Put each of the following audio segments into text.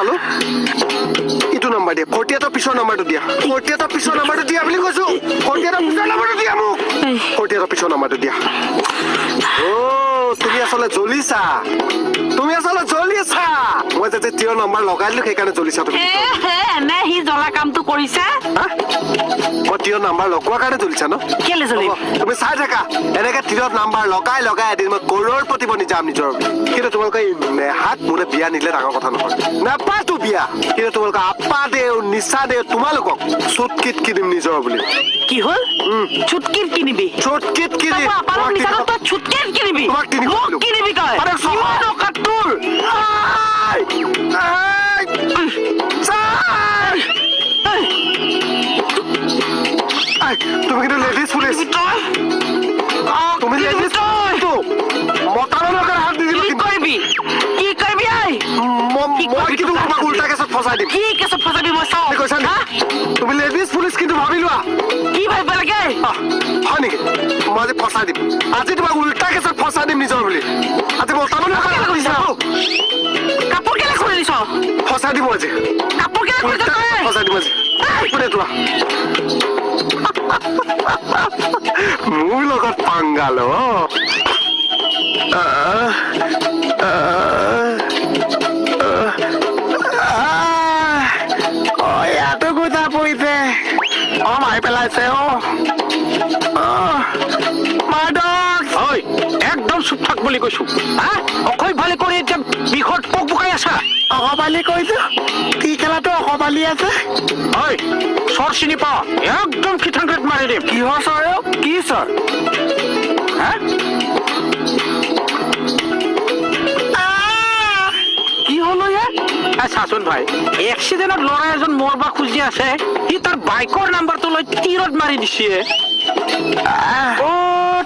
পালো ইটো নাম্বাৰ দিয়া 48 পিছৰ নাম্বাৰটো দিয়া 48 পিছৰ নাম্বাৰটো দিয়া বুলি কৈছো 48 পিছৰ নাম্বাৰটো দিয়া মোক 48 পিছৰ নাম্বাৰটো দিয়া ও তুমি আসলে জ্বলিছা মই যে তিৰ নম্বৰ লগাইলো সেইকাৰণে জ্বলিছা তুমি এনে হি জ্বলা কামটো কৰিছে মই তিৰ নম্বৰ লগোৱাৰ কাৰণে জ্বলিছা ন কেলে জ্বলি তুমি চাই থাকা এনেকে তিৰত নম্বৰ লগাই এদিন মই কৰৰপতি বনি যাম নিজৰ কিন্তু তোমালোকে হাত মোলে বিয়া নিলে ডাঙৰ কথা নহয় নাপাতো বিয়া কিন্তু তোমালোকে আপা দেউ নিচা দেউ তোমালোকক চুটকিট কিনিম নিজৰ বুলি কি হল চুটকিট কিনিবি চুটকিট কিনি চুটকিট কিনিবি তোমাক কিনিব কিনিবি তই ইমান অকাতুৰ তুমি কিন্তু লেডিজ পুলিচ তুমি লেডিজ মতাৰৰ হাত দি দিলা কি কৰিবি মই কিন্তু তোমাক উল্টা কেছত ফসাই দিম কি কেছত ফসাবি মই চাও কৈছা না তুমি লেডিজ পুলিচ কিন্তু ভাবি লোৱা কি ভাবিব লাগে হয় নেকি মই আজি ফসাই দিম আজি তোমাক উল্টা কেছত ফসাই দিম নিজৰ বুলি আজি মতাৰৰ কাপোৰ কেলে খুলি দিছ ফসাই দিব আজি কাপোৰ কেলে খুলি দিছ ফসাই দিব আজি কোনে তোৰা মোৰ লগত পাংগাল ইয়াতো গোটা পৰিছে মাৰি পেলাইছে একদম চুপ থাক বুলি কৈছো অকল ভালে কৰি এতিয়া বিষত পোক পোকাই আছা অকবালি কৈছো কি খেলাটো অকবালি আছে হয় চৰ চিনি পাওঁ একদম খিঠাংখাত মাৰি দিম কিহৰ চৰ কি চৰ কি হলো ইয়াত চাচোন ভাই এক্সিডেণ্টত ল'ৰা এজন মৰব খুজি আছে সি তাৰ বাইকৰ নাম্বাৰটো লৈ তীৰত মাৰি দিছে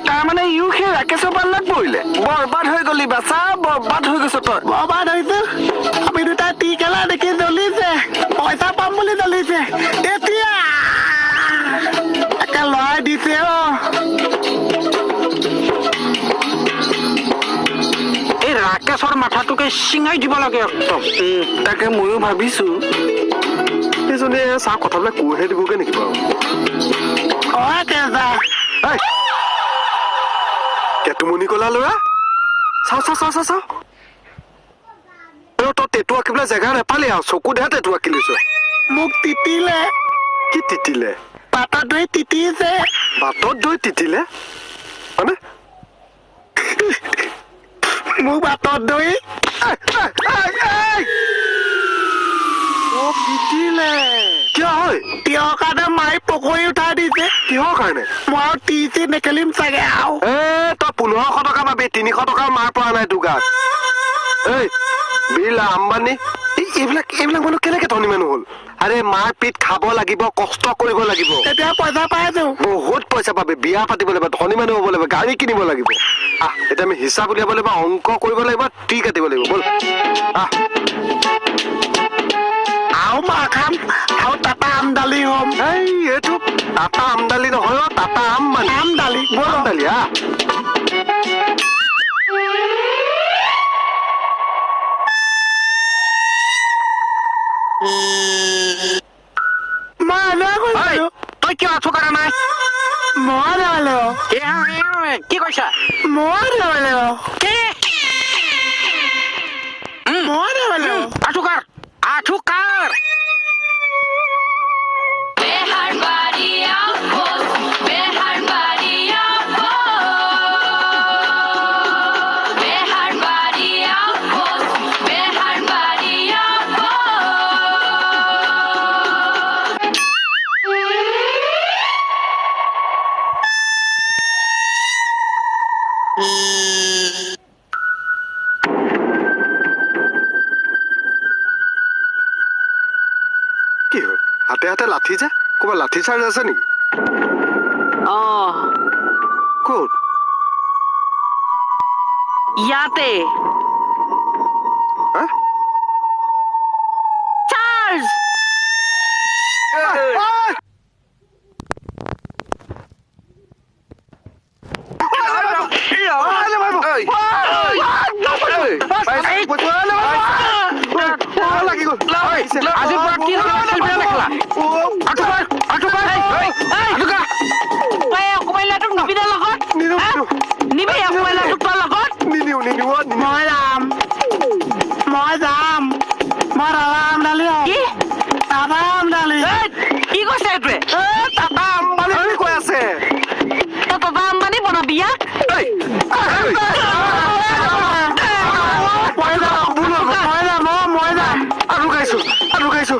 তাৰমানে ইউ সেই ৰাকেশৰ পাল্লাত পৰিলে বৰবাদ হৈ গলি বাচা বৰবাদ হৈ গৈছ তই বৰবাদ হৈছে আমি দুটা টি খেলা দেখি জ্বলিছে পইচা পাম বুলি জ্বলিছে এতিয়া একে লৰাই দিছে এই ৰাকেশৰ মাথাটোকে চিঙাই দিব লাগে একদম তাকে ময়ো ভাবিছো এইজনে চাহ কথাবিলাক কৈহে দিবগে নেকি বাৰু কেতুমনি কলা লৰা চাও তই টেটু আঁকিবলৈ জেগা নাপালি আৰু চকু দেহা টেটু আঁকি লৈছ মোক তিতিলে কি তিতিলে বাটত দৈ তিতিছে বাটত দৈ তিতিলে মানে মোক বাটত দৈ তিতিলে কিয় হয় কিহৰ কাৰণে মাৰি পকৰি উঠাই দিছে কিহৰ কাৰণে মই আৰু টিচি নেখেলিম চাগে আৰু তই 1500 টকা পাবি 300 টকা মাৰ পৰা নাই তোৰ গাত এই বিৰলা আম্বানী এইবিলাক মানুহ কেনেকে ধনী মানুহ হ'ল আৰে মাৰ পিত খাব লাগিব কষ্ট কৰিব লাগিব এতিয়া পইচা পাই যাও বহুত পইচা পাবি বিয়া পাতিব লাগিব ধনী মানুহ হ'ব লাগিব গাড়ী কিনিব লাগিব এতিয়া আমি হিচাপ উলিয়াব লাগিব অংক কৰিব লাগিব টি কাটিব লাগিব বল আৰু মাৰ খাম আৰু টাটা আমদালি হ'ম এইটো টাটা আমদালি নহয় টাটা আমদালি বল আমদালি তই কিয় আছো কৰা নাই কি কৈছা আঠুকাৰ কি হ'ল হাতে হাতে লাঠি যে ক'ৰবাত লাঠি চাৰ্জ আছে নেকি ক'ত ইয়াতে চাৰ্জ লাগি গ'ল আজিৰ পৰা কি খেলবে নেখেলা মই যাম মই যাম মই ৰাম ডালি ৰাম ডালি কি কৈছে এইটোৱে টাটা আম্বানী বুলি কৈ আছে তই টাটা আম্বানী বনাবি আৰু খাইছো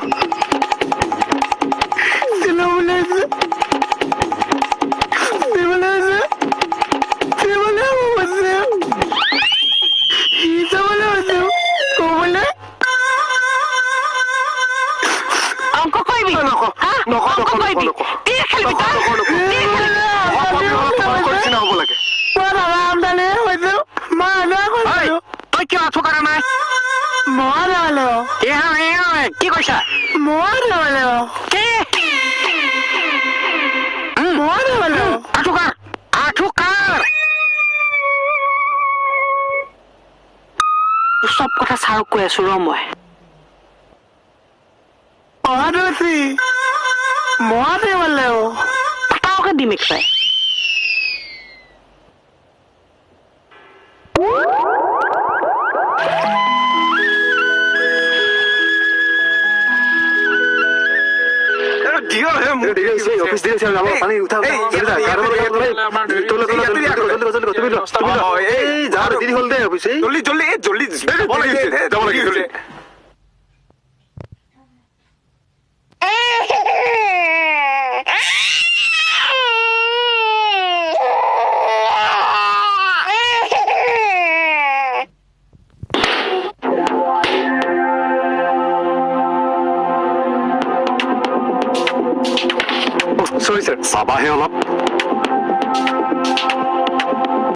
অংক কৰিবি অংক কৰিবি কি খেলিবি তই হ'ব লাগে তই কিয় আঁঠু কাঢ়া নাই কি কৈছা আঁঠু কাৰ চব কথা ছাৰক কৈ আছো ৰ মই তাওকে দিম একবাৰ অফিস দিয়ে পানি উঠা দিদি হল দে অফিস জলদি যাব লাগে সরি স্যার চাবাহে অলপ